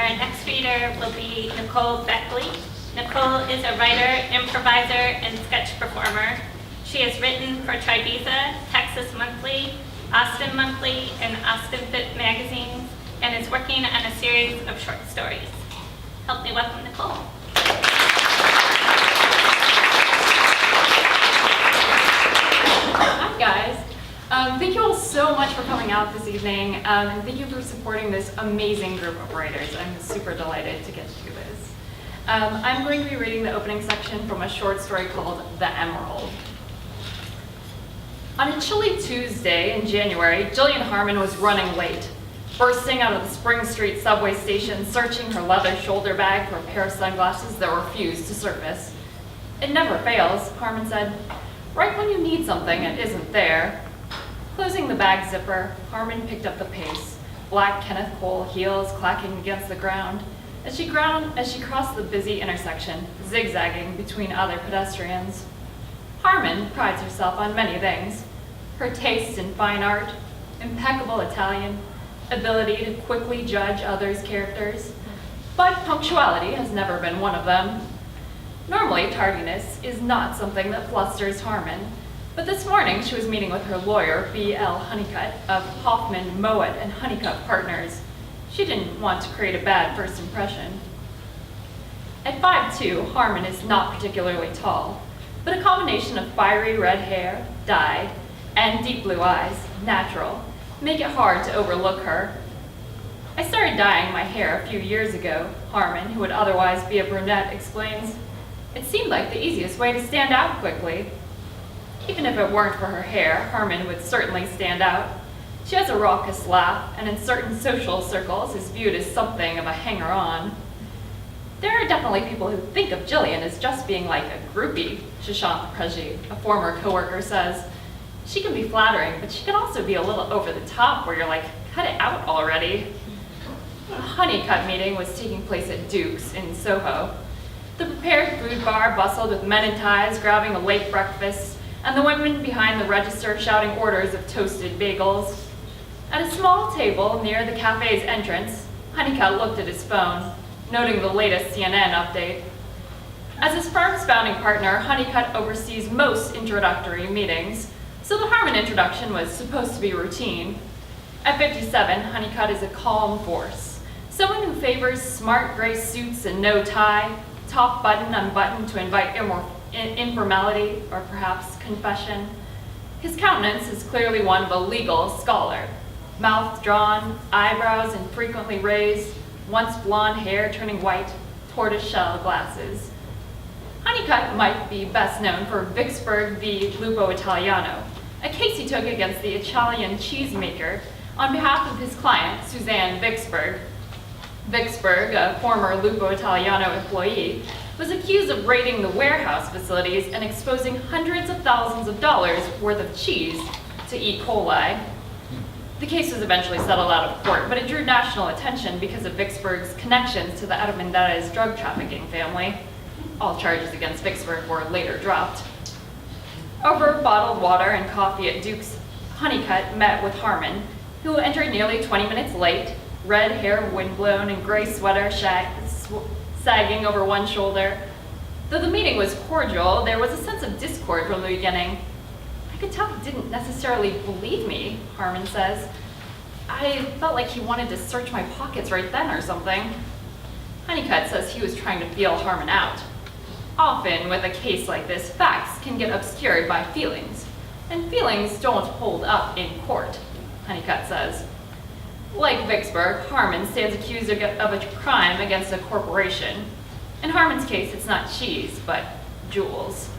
Our next reader will be Nicole Beckley. Nicole is a writer, improviser, and sketch performer. She has written for Tribeca, Texas Monthly, Austin Monthly, and Austin Fit magazines, and is working on a series of short stories. Help me welcome Nicole. Hi guys. Thank you all so much for coming out this evening, and thank you for supporting this amazing group of writers. I'm super delighted to get to do this. I'm going to be reading the opening section from a short story called The Emerald. On a chilly Tuesday in January, Jillian Harmon was running late, bursting out of the Spring Street subway station, searching her leather shoulder bag for a pair of sunglasses that refused to surface. "It never fails," Harmon said. "Right when you need something, it isn't there." Closing the bag zipper, Harmon picked up the pace, black Kenneth Cole heels clacking against the ground, as she crossed the busy intersection, zigzagging between other pedestrians. Harmon prides herself on many things: her taste in fine art, impeccable Italian, ability to quickly judge others' characters, but punctuality has never been one of them. Normally, tardiness is not something that flusters Harmon, but this morning she was meeting with her lawyer, B.L. Honeycutt, of Hoffman, Mowat, and Honeycutt Partners. She didn't want to create a bad first impression. At 5'2", Harmon is not particularly tall, but a combination of fiery red hair, dyed, and deep blue eyes, natural, make it hard to overlook her. "I started dyeing my hair a few years ago," Harmon, who would otherwise be a brunette, explains. "It seemed like the easiest way to stand out quickly." Even if it weren't for her hair, Harmon would certainly stand out. She has a raucous laugh, and in certain social circles is viewed as something of a hanger-on. "There are definitely people who think of Jillian as just being like a groupie," Shashank Prajji, a former coworker, says. "She can be flattering, but she can also be a little over the top where you're like, cut it out already." A Honeycutt meeting was taking place at Duke's in Soho. The prepared food bar bustled with men in ties grabbing a late breakfast, and the women behind the register shouting orders of toasted bagels. At a small table near the cafe's entrance, Honeycutt looked at his phone, noting the latest CNN update. As his firm's founding partner, Honeycutt oversees most introductory meetings, so the Harmon introduction was supposed to be routine. At 57, Honeycutt is a calm force, someone who favors smart gray suits and no tie, top button unbuttoned to invite informality or perhaps confession. His countenance is clearly one of a legal scholar. Mouth drawn, eyebrows infrequently raised, once blonde hair turning white, tortoiseshell glasses. Honeycutt might be best known for Vicksburg v. Lupo Italiano, a case he took against the Italian cheesemaker on behalf of his client, Suzanne Vicksburg. Vicksburg, a former Lupo Italiano employee, was accused of raiding the warehouse facilities and exposing hundreds of thousands of dollars worth of cheese to E. coli. The case was eventually settled out of court, but it drew national attention because of Vicksburg's connections to the Armendariz drug trafficking family. All charges against Vicksburg were later dropped. Over bottled water and coffee at Duke's, Honeycutt met with Harmon, who entered nearly 20 minutes late, red hair windblown and gray sweater sagging over one shoulder. Though the meeting was cordial, there was a sense of discord from the beginning. "I could tell he didn't necessarily believe me," Harmon says. "I felt like he wanted to search my pockets right then or something." Honeycutt says he was trying to feel Harmon out. Often, with a case like this, facts can get obscured by feelings, and feelings don't hold up in court, Honeycutt says. Like Vicksburg, Harmon stands accused of a crime against a corporation. In Harmon's case, it's not cheese, but jewels.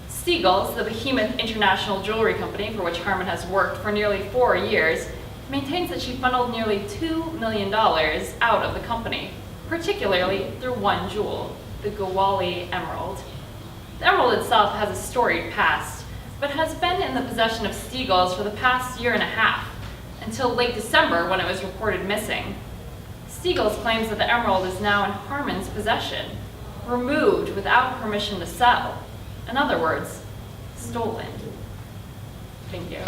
Stiegel's, the behemoth international jewelry company for which Harmon has worked for nearly 4 years, maintains that she funneled nearly $2 million out of the company, particularly through one jewel, the Gawali Emerald. The emerald itself has a storied past, but has been in the possession of Stiegel's for the past year and a half, until late December when it was reported missing. Stiegel's claims that the emerald is now in Harmon's possession, removed without permission to sell. In other words, stolen. Thank you.